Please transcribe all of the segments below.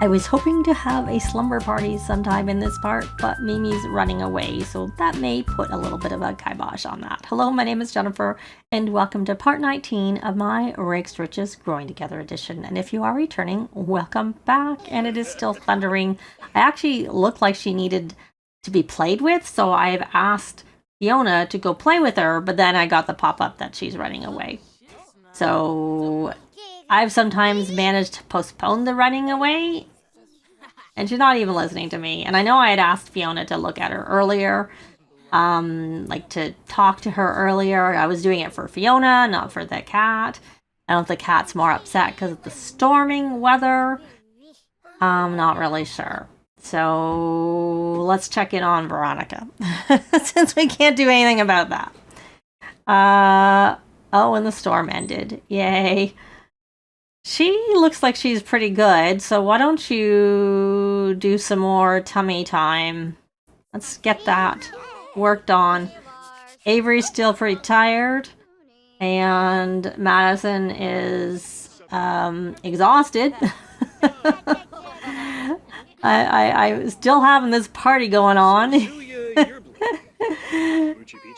I was hoping to have a slumber party sometime in this part, but Mimi's running away, so that may put a little bit of a kibosh on that. Hello, my name is Jennifer, and welcome to part 19 of my Rakes Riches Growing Together edition. And if you are returning, welcome back, and it is still thundering. I actually looked like she needed to be played with, so I have asked Fiona to go play with her, but then I got the pop-up that she's running away. So I've sometimes managed to postpone the running away, and she's not even listening to me. And I know I had asked Fiona to look at her earlier, like to talk to her earlier. I was doing it for Fiona, not for the cat. I don't know if the cat's more upset because of the storming weather. I'm not really sure. So let's check in on Veronica, since we can't do anything about that. Oh, and the storm ended. Yay. She looks like she's pretty good, so why don't you do some more tummy time? Let's get that worked on. Avery's still pretty tired, and Madison is exhausted. I'm still having this party going on,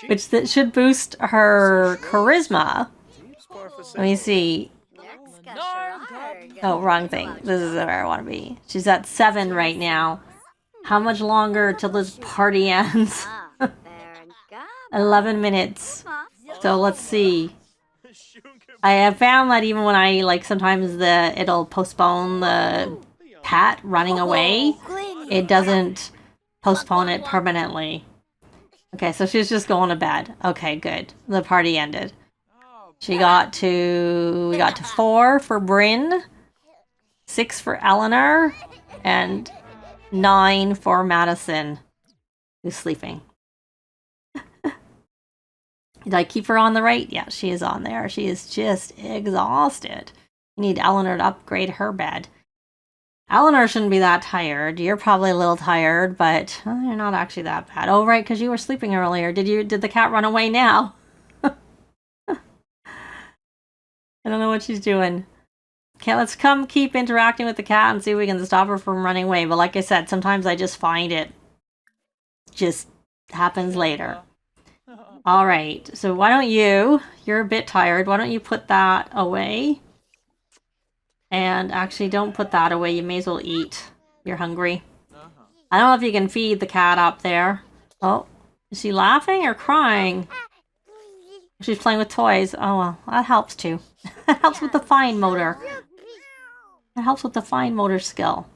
which that should boost her charisma. Let me see. Oh, wrong thing. This is where I want to be. She's at 7 right now. How much longer till this party ends? 11 minutes. So let's see. I have found that even when I, like, sometimes it'll postpone the cat running away, it doesn't postpone it permanently. Okay, so she's just going to bed. Okay, good. The party ended. We got to 4 for Bryn, 6 for Eleanor, and 9 for Madison, who's sleeping. Did I keep her on the right? Yeah, she is on there. She is just exhausted. You need Eleanor to upgrade her bed. Eleanor shouldn't be that tired. You're probably a little tired, but you're not actually that bad. Oh, right, because you were sleeping earlier. Did the cat run away now? I don't know what she's doing. Okay, let's come keep interacting with the cat and see if we can stop her from running away. But like I said, sometimes I just find it just happens later. All right, so why don't you're a bit tired, why don't you put that away? And actually, don't put that away. You may as well eat. You're hungry. I don't know if you can feed the cat up there. Oh, is she laughing or crying? She's playing with toys. Oh, well, that helps too. That helps with the fine motor. That helps with the fine motor skill.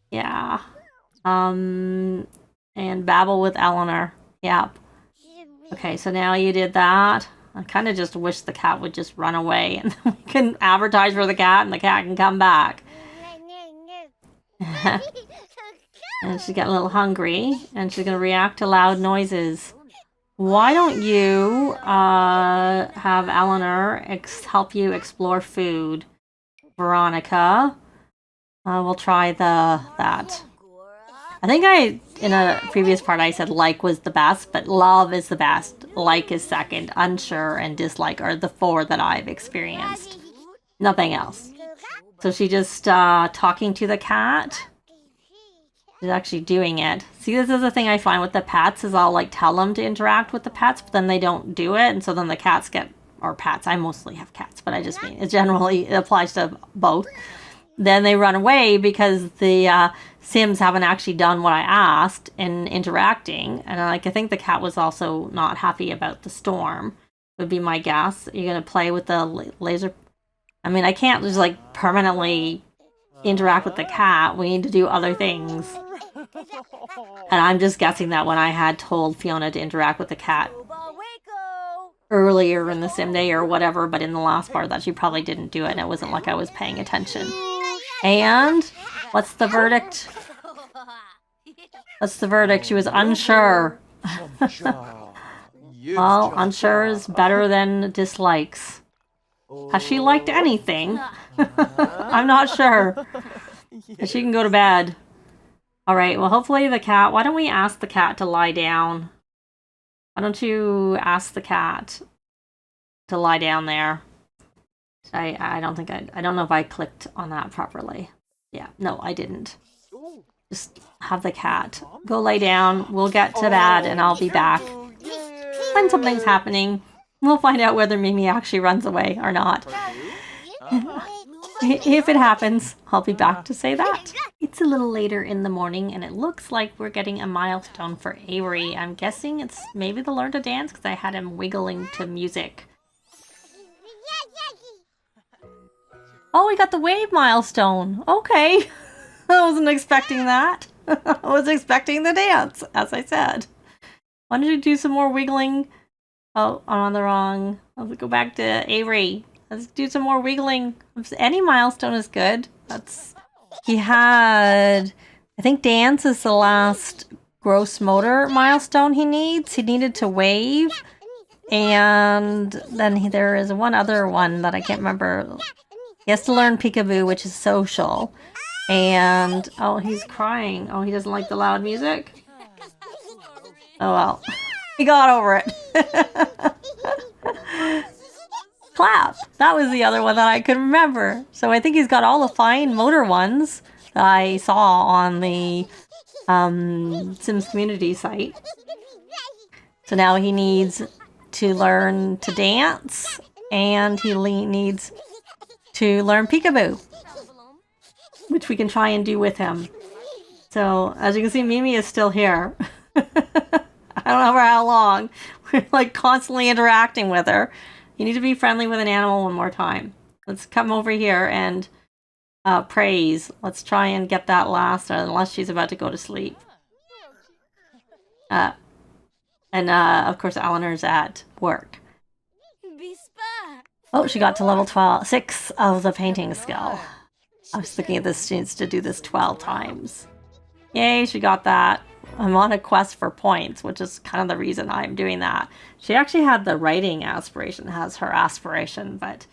Yeah. And babble with Eleanor. Yep. Okay, so now you did that. I kind of just wish the cat would just run away and we can advertise for the cat and the cat can come back. And she's getting a little hungry and she's going to react to loud noises. Why don't you have Eleanor help you explore food? Veronica. We'll try that. I think in a previous part I said like was the best, but love is the best. Like is second. Unsure and dislike are the 4 that I've experienced. Nothing else. So she just talking to the cat. She's actually doing it. See, this is the thing I find with the pets is I'll like tell them to interact with the pets, but then they don't do it, and so then the cats or pets. I mostly have cats, but I just mean it generally applies to both. Then they run away because the Sims haven't actually done what I asked in interacting, and I think the cat was also not happy about the storm. Would be my guess. You're gonna play with the laser. I mean, I can't just like permanently interact with the cat. We need to do other things. And I'm just guessing that when I had told Fiona to interact with the cat earlier in the sim day or whatever, but in the last part that she probably didn't do it and it wasn't like I was paying attention. And what's the verdict? What's the verdict? She was unsure. Well, unsure is better than dislikes. Has she liked anything? I'm not sure. She can go to bed. All right, well, hopefully the cat... Why don't we ask the cat to lie down? Why don't you ask the cat to lie down there? I don't know if I clicked on that properly. Yeah, no, I didn't. Just have the cat. Go lay down. We'll get to that and I'll be back. When something's happening, we'll find out whether Mimi actually runs away or not. If it happens, I'll be back to say that. It's a little later in the morning and it looks like we're getting a milestone for Avery. I'm guessing it's maybe the learn to dance because I had him wiggling to music. Oh, we got the wave milestone. Okay. I wasn't expecting that. I was expecting the dance, as I said. Why don't you do some more wiggling? Oh, I'm on the wrong. Let's go back to Avery. Let's do some more wiggling. Any milestone is good. He had, I think dance is the last gross motor milestone he needs. He needed to wave. And then there is one other one that I can't remember. He has to learn peekaboo, which is social. And, oh, he's crying. Oh, he doesn't like the loud music? Oh, well. He got over it. Clap. That was the other one that I could remember. So I think he's got all the fine motor ones that I saw on the Sims community site. So now he needs to learn to dance, and he needs to learn peekaboo, which we can try and do with him. So as you can see, Mimi is still here. I don't know for how long. We're like constantly interacting with her. You need to be friendly with an animal one more time. Let's come over here and praise. Let's try and get that last, unless she's about to go to sleep. And of course, Eleanor's at work. Oh, she got to level 6 of the painting skill. I was thinking of this, she needs to do this 12 times. Yay, she got that. I'm on a quest for points, which is kind of the reason I'm doing that. She actually had the writing aspiration, has her aspiration, but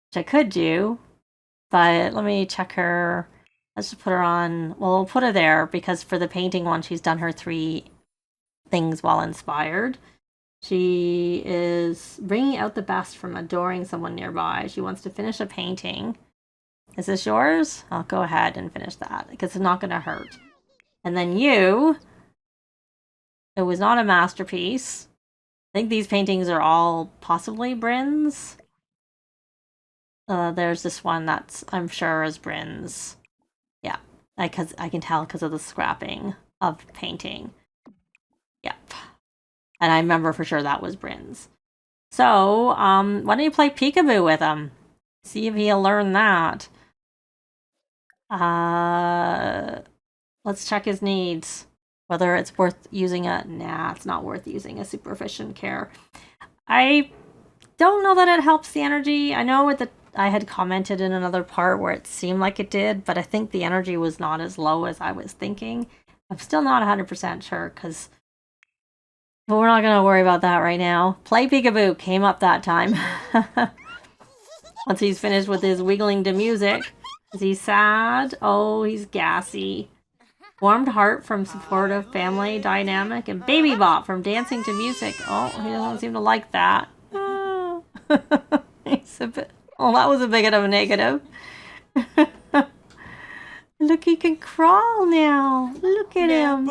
which I could do. But let me check her. Let's just put her on. Well, we'll put her there because for the painting one, she's done her 3 things while inspired. She is bringing out the best from adoring someone nearby. She wants to finish a painting. Is this yours? I'll go ahead and finish that because it's not going to hurt. And then you, it was not a masterpiece. I think these paintings are all possibly Bryn's. There's this one that's, I'm sure, is Bryn's. Yeah, because I can tell because of the scrapping of painting. Yep. And I remember for sure that was Bryn's. So, why don't you play peekaboo with him? See if he'll learn that. Let's check his needs. Whether it's worth using nah, it's not worth using a super efficient care. I don't know that it helps the energy. I know I had commented in another part where it seemed like it did, but I think the energy was not as low as I was thinking. I'm still not 100% sure because we're not going to worry about that right now. Play peekaboo came up that time. Once he's finished with his wiggling to music. Is he sad? Oh, he's gassy. Warmed heart from supportive family dynamic, and baby bop from dancing to music. Oh, he doesn't seem to like that. Oh, he's a bit, oh, that was a bit of a negative. Look, he can crawl now. Look at him.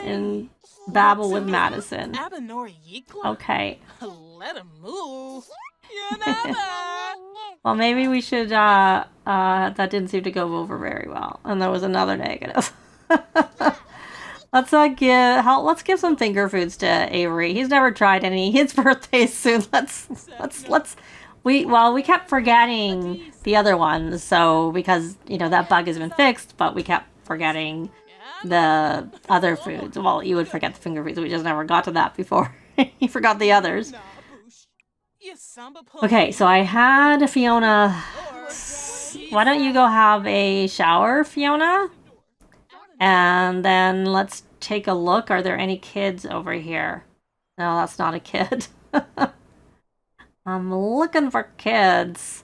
And babble with Madison. Okay. Let him move. Well, maybe we should, that didn't seem to go over very well. And there was another negative. Let's give some finger foods to Avery. He's never tried any. His birthday's soon. We kept forgetting the other ones. So, because, that bug has been fixed, but we kept forgetting the other foods. Well, you would forget the finger foods. We just never got to that before. He forgot the others. Okay, so I had Fiona. Why don't you go have a shower, Fiona? And then let's take a look. Are there any kids over here? No, that's not a kid. I'm looking for kids.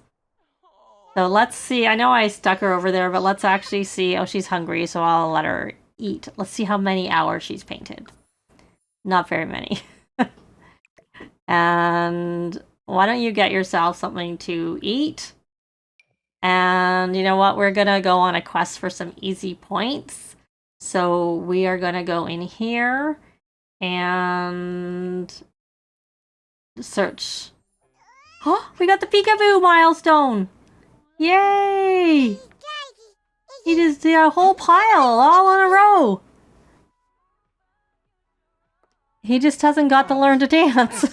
So let's see. I know I stuck her over there, but let's actually see. Oh, she's hungry, so I'll let her eat. Let's see how many hours she's painted. Not very many. And why don't you get yourself something to eat? And you know what? We're going to go on a quest for some easy points. So we are going to go in here and search. Oh, we got the peekaboo milestone. Yay! He just did a whole pile all in a row. He just hasn't got to learn to dance.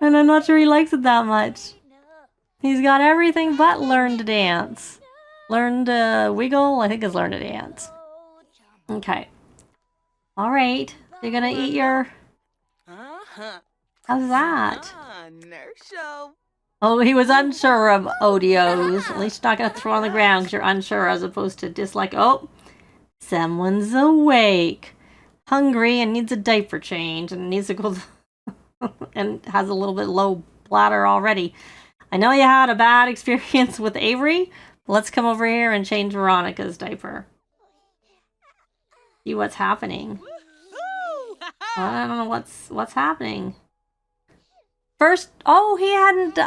And I'm not sure he likes it that much. He's got everything but learn to dance. Learn to wiggle, I think is learn to dance. Okay. Alright. You're gonna eat your... How's that? Oh, he was unsure of Odeos. At least not gonna throw on the ground because you're unsure as opposed to dislike. Oh! Someone's awake. Hungry and needs a diaper change and needs to go... and has a little bit low bladder already. I know you had a bad experience with Avery. Let's come over here and change Veronica's diaper. See what's happening. I don't know what's happening. First, oh, he hadn't...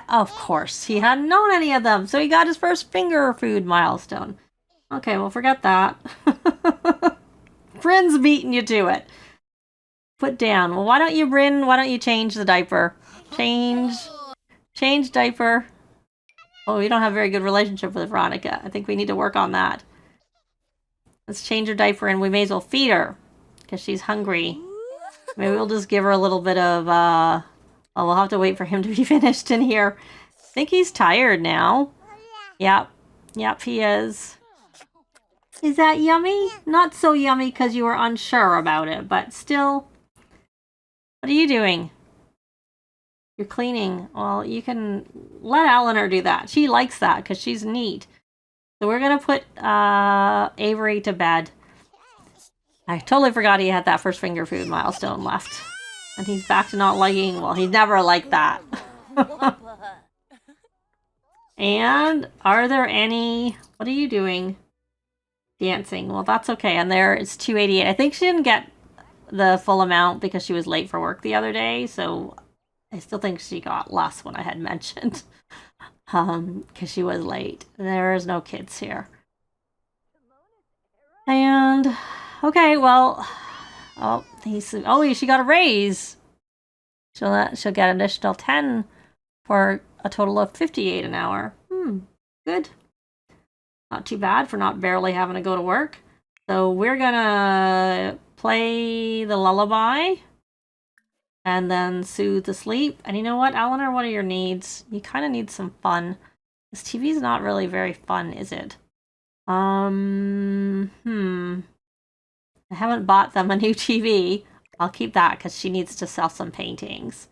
of course, he hadn't known any of them, so he got his first finger food milestone. Okay, well, forget that. Bryn's beating you to it. Put down. Well, why don't you change the diaper? Change diaper. Oh, we don't have a very good relationship with Veronica. I think we need to work on that. Let's change her diaper and we may as well feed her. Because she's hungry. Maybe we'll just give her a little bit of, oh, we'll have to wait for him to be finished in here. I think he's tired now. Yep. Yep, he is. Is that yummy? Not so yummy because you were unsure about it, but still... What are you doing? You're cleaning. Well, you can let Eleanor do that. She likes that because she's neat. So we're going to put Avery to bed. I totally forgot he had that first finger food milestone left. And he's back to not liking... Well, he's never liked that. And are there any... What are you doing? Dancing. Well, that's okay. And there it's 288. I think she didn't get the full amount because she was late for work the other day, so I still think she got less when I had mentioned because she was late. There is no kids here. And okay, well, she got a raise. She'll get an additional 10 for a total of 58 an hour. Good. Not too bad for not barely having to go to work. So we're gonna play the lullaby and then soothe to sleep. And you know what, Eleanor, what are your needs? You kind of need some fun. This TV's not really very fun, is it? I haven't bought them a new TV. I'll keep that because she needs to sell some paintings.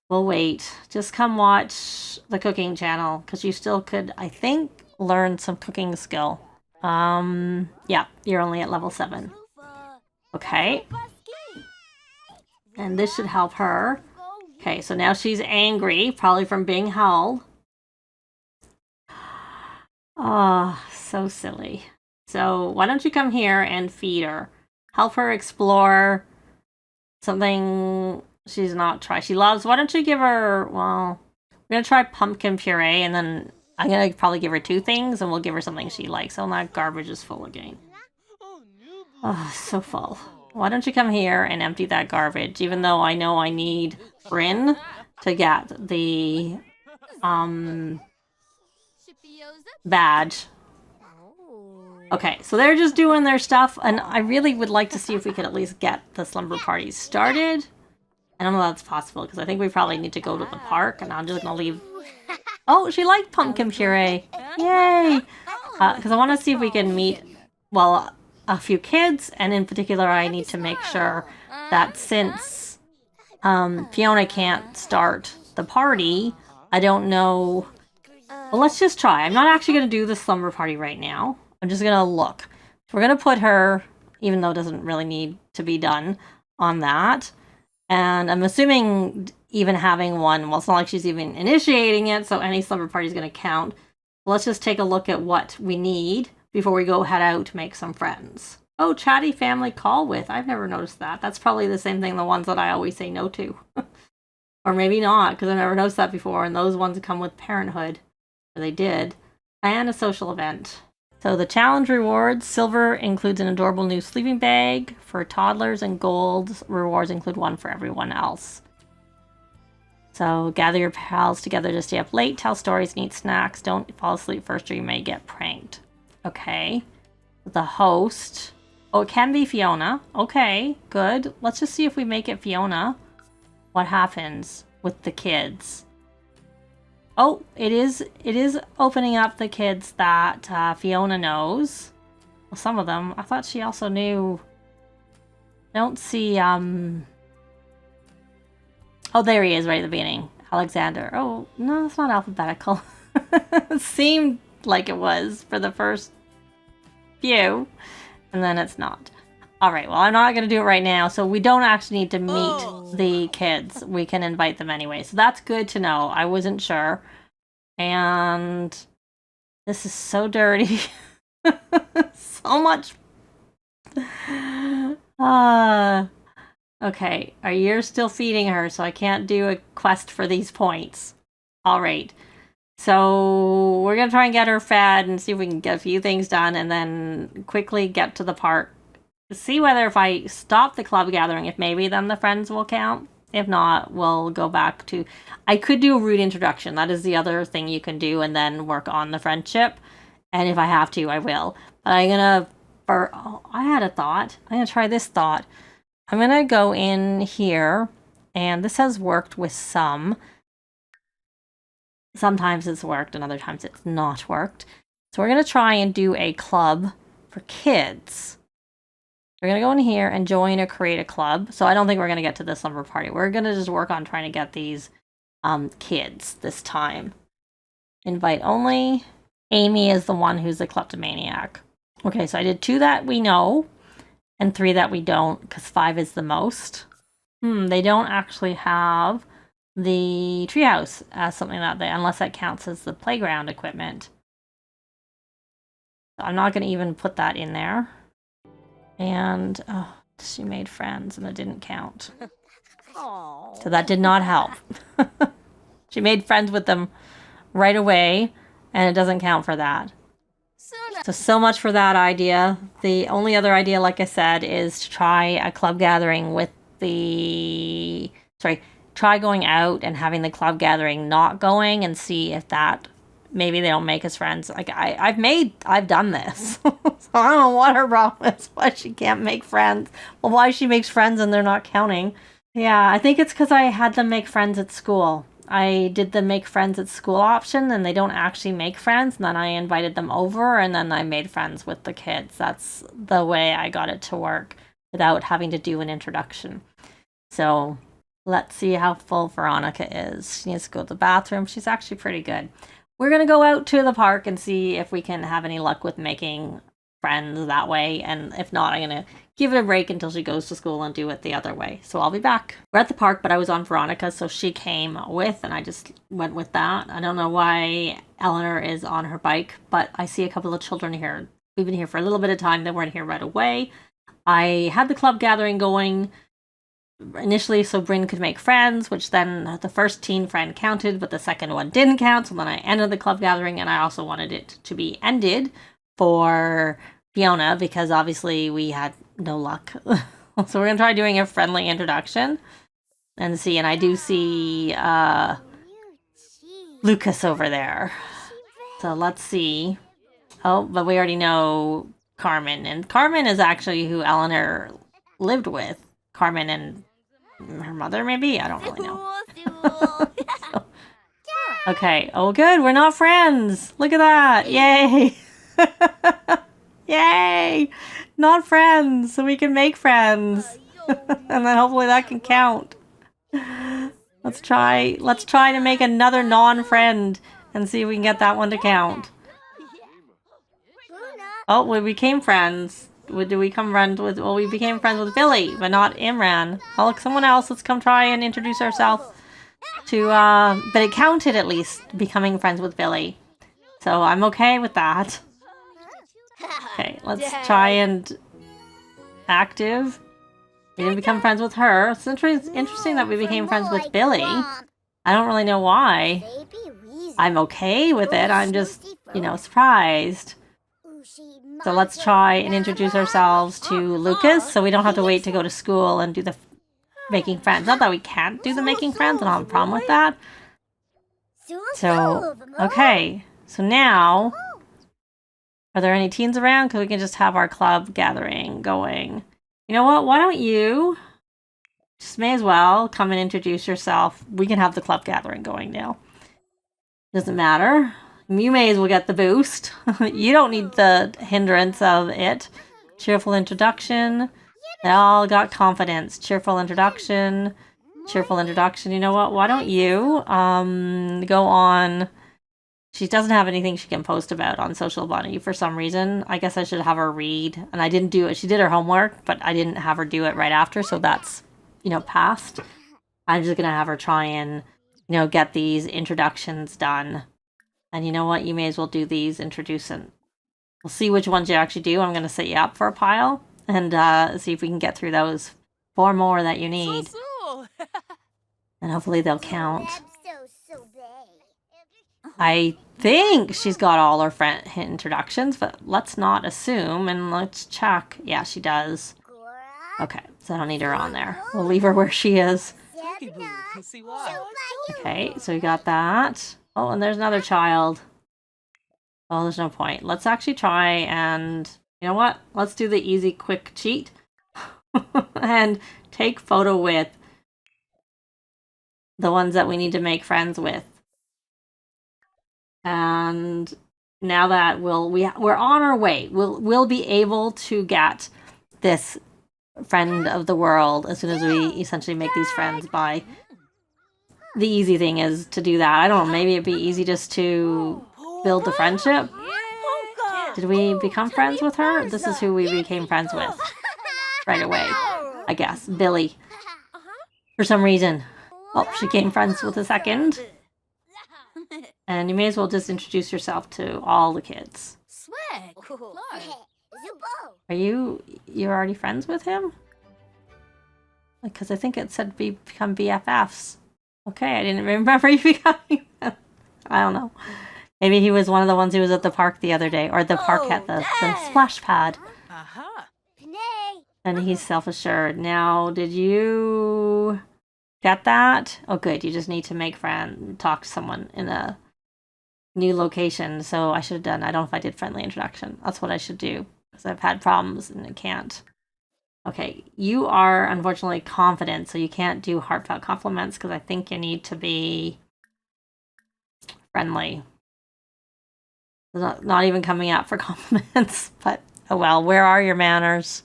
We'll wait. Just come watch the cooking channel because you still could, I think, learn some cooking skill. Yeah, you're only at level 7. Okay. And this should help her. Okay, so now she's angry, probably from being held. Oh, so silly. So why don't you come here and feed her? Help her explore something she's not tried. She loves, why don't you give her, well, we're going to try pumpkin puree and then I'm going to probably give her 2 things and we'll give her something she likes. Oh, that garbage is full again. Oh, so full. Why don't you come here and empty that garbage, even though I know I need Bryn to get the badge. Okay, so they're just doing their stuff, and I really would like to see if we could at least get the slumber party started. I don't know if that's possible, because I think we probably need to go to the park, and I'm just going to leave... Oh, she liked pumpkin puree! Yay! Because I want to see if we can meet, well, a few kids, and in particular, I need to make sure that since Fiona can't start the party, I don't know... Well, let's just try. I'm not actually going to do the slumber party right now. I'm just going to look. We're going to put her, even though it doesn't really need to be done, on that. And I'm assuming even having one, well, it's not like she's even initiating it, so any slumber party is going to count. Let's just take a look at what we need before we go head out to make some friends. Oh, chatty family call with. I've never noticed that. That's probably the same thing, the ones that I always say no to. Or maybe not, because I've never noticed that before. And those ones come with Parenthood. Or they did. And a social event. So the challenge rewards, silver includes an adorable new sleeping bag for toddlers, and gold rewards include one for everyone else. So gather your pals together to stay up late, tell stories, and eat snacks. Don't fall asleep first or you may get pranked. Okay. The host. Oh, it can be Fiona. Okay, good. Let's just see if we make it Fiona. What happens with the kids? Oh, it is opening up the kids that Fiona knows. Well, some of them. I thought she also knew. I don't see, Oh, there he is right at the beginning. Alexander. Oh, no, it's not alphabetical. It seemed like it was for the first few, and then it's not. All right, well, I'm not going to do it right now, so we don't actually need to meet the kids. We can invite them anyway, so that's good to know. I wasn't sure. And this is so dirty. So much. Okay, you're still feeding her, so I can't do a quest for these points. All right. So we're going to try and get her fed and see if we can get a few things done and then quickly get to the park. See whether if I stop the club gathering, if maybe then the friends will count. If not, we'll go back to... I could do a rude introduction. That is the other thing you can do and then work on the friendship. And if I have to, I will. But I'm going to... Oh, I had a thought. I'm going to try this thought. I'm going to go in here. And this has worked with some. Sometimes it's worked and other times it's not worked. So we're going to try and do a club for kids. We're going to go in here and join or create a club. So I don't think we're going to get to the slumber party. We're going to just work on trying to get these kids this time. Invite only. Amy is the one who's the kleptomaniac. Okay, so I did 2 that we know and 3 that we don't because 5 is the most. They don't actually have the treehouse as something that they, unless that counts as the playground equipment. So I'm not going to even put that in there. And she made friends and it didn't count. So that did not help. She made friends with them right away and it doesn't count for that. So much for that idea. The only other idea, like I said, is to try a club gathering with the... try going out and having the club gathering not going and see if that... Maybe they don't make us friends. Like I've done this. So I don't know what her problem is. Why she can't make friends. Well, why she makes friends and they're not counting. Yeah, I think it's because I had them make friends at school. I did the make friends at school option and they don't actually make friends. And then I invited them over and then I made friends with the kids. That's the way I got it to work without having to do an introduction. So let's see how full Veronica is. She needs to go to the bathroom. She's actually pretty good. We're going to go out to the park and see if we can have any luck with making friends that way. And if not, I'm going to give it a break until she goes to school and do it the other way. So I'll be back. We're at the park, but I was on Veronica, so she came with, and I just went with that. I don't know why Eleanor is on her bike, but I see a couple of children here. We've been here for a little bit of time. They weren't here right away. I had the club gathering going initially so Bryn could make friends, which then the first teen friend counted, but the second one didn't count. So then I ended the club gathering, and I also wanted it to be ended for Fiona because obviously we had no luck. So we're going to try doing a friendly introduction and see. And I do see Lucas over there. So let's see. Oh, but we already know Carmen. And Carmen is actually who Eleanor lived with. Carmen and her mother, maybe? I don't really know. Okay. Oh, good. We're not friends. Look at that. Yay. Yay. Not friends. So we can make friends. And then hopefully that can count. Let's try to make another non-friend and see if we can get that one to count. Oh, we became friends. Do we come friends with... Well, we became friends with Billy, but not Imran. Oh, look, someone else. Let's come try and introduce ourselves to... But it counted, at least, becoming friends with Billy. So I'm okay with that. Okay, let's try and... Active. We didn't become friends with her. It's interesting that we became friends with Billy. I don't really know why. I'm okay with it. I'm just, you know, surprised. So let's try and introduce ourselves to Lucas so we don't have to wait to go to school and do the making friends. Not that we can't do the making friends, I don't have a problem with that. So, okay. So now, are there any teens around? Because we can just have our club gathering going. You know what? Why don't you just may as well come and introduce yourself. We can have the club gathering going now. Doesn't matter. You may as well get the boost. You don't need the hindrance of it. Cheerful introduction. They all got confidence. Cheerful introduction. Cheerful introduction. You know what? Why don't you go on... She doesn't have anything she can post about on Social Bunny for some reason. I guess I should have her read. And I didn't do it. She did her homework, but I didn't have her do it right after. So that's, you know, passed. I'm just going to have her try and, you know, get these introductions done. And you know what? You may as well do these introducing. We'll see which ones you actually do. I'm going to set you up for a pile and see if we can get through those 4 more that you need. And hopefully they'll count. I think she's got all her friend introductions, but let's not assume and let's check. Yeah, she does. Okay, so I don't need her on there. We'll leave her where she is. Okay, so we got that. Oh, and there's another child. Oh, there's no point. Let's actually try and... You know what? Let's do the easy, quick cheat. And take photo with the ones that we need to make friends with. And now that we're on our way. We'll be able to get this friend of the world as soon as we essentially make these friends by... The easy thing is to do that. I don't know, maybe it'd be easy just to build the friendship. Did we become friends with her? This is who we became friends with. Right away, I guess. Billy. For some reason. Oh, she became friends with a second. And you may as well just introduce yourself to all the kids. Are you're already friends with him? Because I think it said become BFFs. Okay, I didn't remember you becoming them. I don't know. Maybe he was one of the ones who was at the park the other day. Or the park at the splash pad. And he's self-assured. Now, did you get that? Oh, good. You just need to make friends, talk to someone in a new location. So I should have done, I don't know if I did friendly introduction. That's what I should do. Because I've had problems and I can't. Okay, you are unfortunately confident, so you can't do heartfelt compliments because I think you need to be friendly. Not even coming out for compliments, but oh well, where are your manners?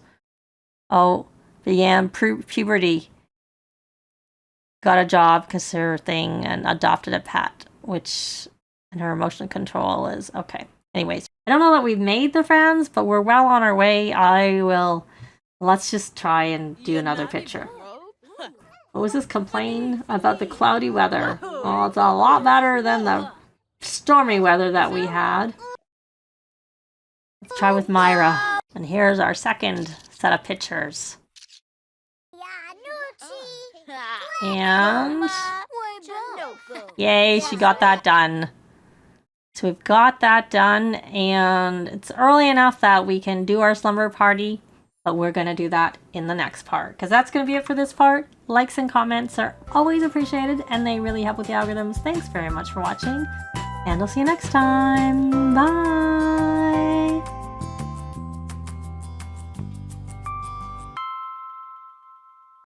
Oh, began puberty. Got a job because her thing and adopted a pet, which and her emotional control is okay. Anyways, I don't know that we've made the friends, but we're well on our way. Let's just try and do another picture. What was this? Complain about the cloudy weather. Oh, it's a lot better than the stormy weather that we had. Let's try with Myra. And here's our second set of pictures. And... Yay, she got that done. So we've got that done, and it's early enough that we can do our slumber party. But we're going to do that in the next part. Because that's going to be it for this part. Likes and comments are always appreciated. And they really help with the algorithms. Thanks very much for watching. And I'll see you next time. Bye.